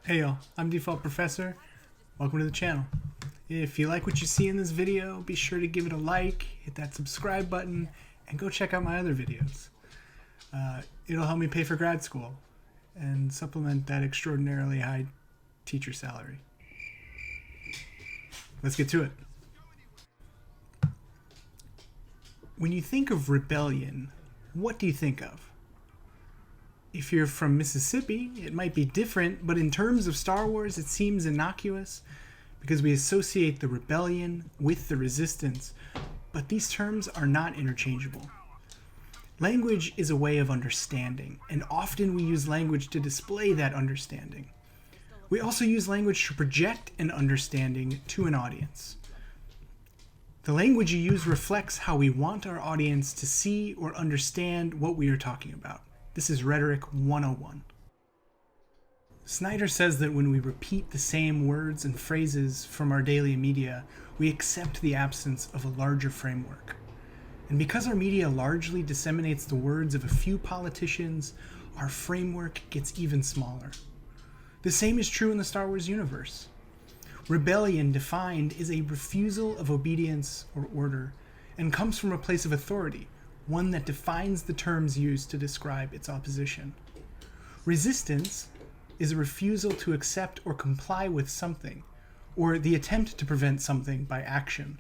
Hey y'all, I'm Default Professor. Welcome to the channel. If you like what you see in this video, be sure to give it a like, hit that subscribe button, and go check out my other videos. It'll help me pay for grad school and supplement that extraordinarily high teacher salary. Let's get to it. When you think of rebellion, what do you think of? If you're from Mississippi, it might be different, but in terms of Star Wars, it seems innocuous because we associate the rebellion with the resistance, but these terms are not interchangeable. Language is a way of understanding, and often we use language to display that understanding. We also use language to project an understanding to an audience. The language you use reflects how we want our audience to see or understand what we are talking about. This is Rhetoric 101. Snyder says that when we repeat the same words and phrases from our daily media, we accept the absence of a larger framework. And because our media largely disseminates the words of a few politicians, our framework gets even smaller. The same is true in the Star Wars universe. Rebellion, defined, is a refusal of obedience or order, and comes from a place of authority, one that defines the terms used to describe its opposition. Resistance is a refusal to accept or comply with something, or the attempt to prevent something by action.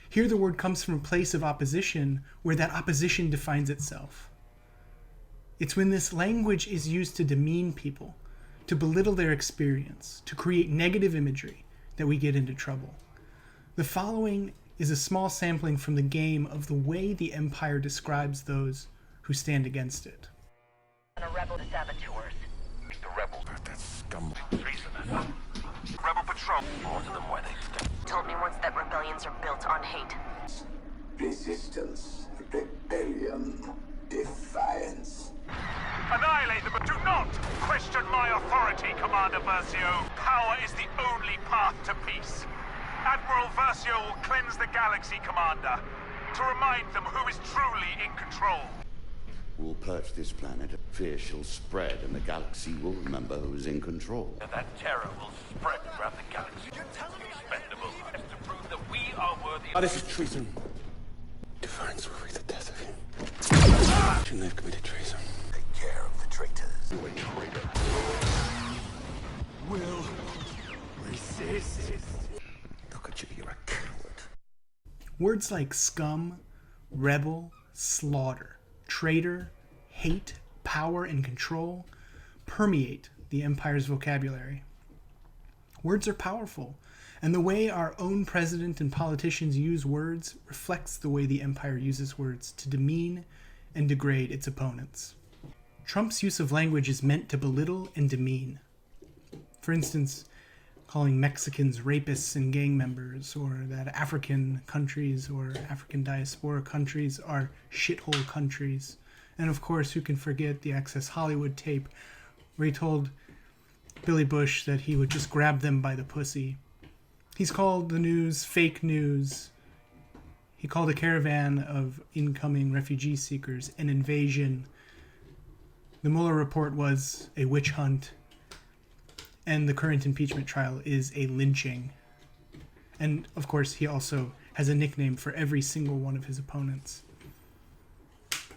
Here the word comes from a place of opposition where that opposition defines itself. It's when this language is used to demean people, to belittle their experience, to create negative imagery, that we get into trouble. The following is a small sampling from the game of the way the Empire describes those who stand against it. A rebel saboteurs. The rebels, that scum. Treason. Rebel patrol. Order them where they stay. Told me once that rebellions are built on hate. Resistance, rebellion, defiance. Annihilate them, but do not question my authority, Commander Versio. Power is the only path to peace. Admiral Versio will cleanse the galaxy, Commander, to remind them who is truly in control. We'll purge this planet. Fear shall spread, and the galaxy will remember who's in control. And that terror will spread around the galaxy. You're telling me expendable to prove that we are worthy of... This is treason. Defiance will read the death of you. Shouldn't they've committed treason? Take care of the traitors. You a traitor. Will resist. Look at you, you're a coward. Words like scum, rebel, slaughter, traitor, hate, power, and control permeate the Empire's vocabulary. Words are powerful, and the way our own president and politicians use words reflects the way the Empire uses words to demean and degrade its opponents. Trump's use of language is meant to belittle and demean. For instance, calling Mexicans rapists and gang members, or that African countries or African diaspora countries are shithole countries. And of course, who can forget the Access Hollywood tape where he told Billy Bush that he would just grab them by the pussy. He's called the news fake news. He called a caravan of incoming refugee seekers an invasion. The Mueller report was a witch hunt. And the current impeachment trial is a lynching. And of course, he also has a nickname for every single one of his opponents.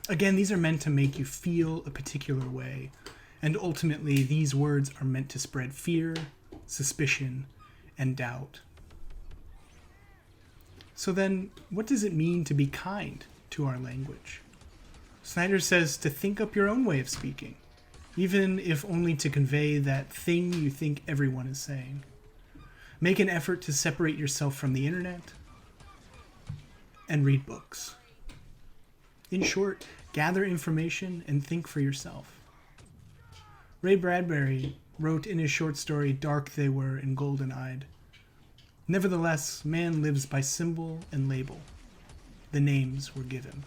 Again, these are meant to make you feel a particular way. And ultimately, these words are meant to spread fear, suspicion, and doubt. So then, what does it mean to be kind to our language? Snyder says to think up your own way of speaking, even if only to convey that thing you think everyone is saying. Make an effort to separate yourself from the internet and read books. In short, gather information and think for yourself. Ray Bradbury wrote in his short story, Dark They Were and Golden-Eyed, "Nevertheless, man lives by symbol and label. The names were given."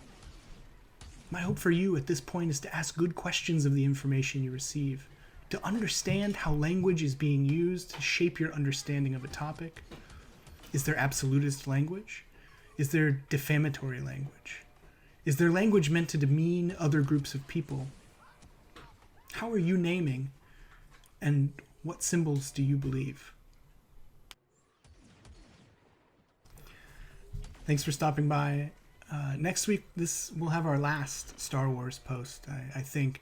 My hope for you at this point is to ask good questions of the information you receive, to understand how language is being used to shape your understanding of a topic. Is there absolutist language? Is there defamatory language? Is there language meant to demean other groups of people? How are you naming and What symbols do you believe? Thanks for stopping by. Next week, this will have our last Star Wars post, I think.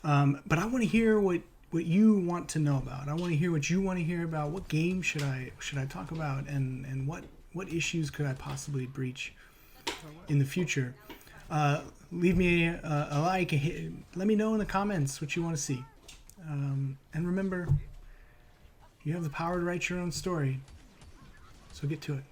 But I want to hear what you want to know about. I want to hear what you want to hear about. What game should I talk about, and what issues could I possibly breach in the future? Leave me a like. Let me know in the comments what you want to see. And remember, you have the power to write your own story. So get to it.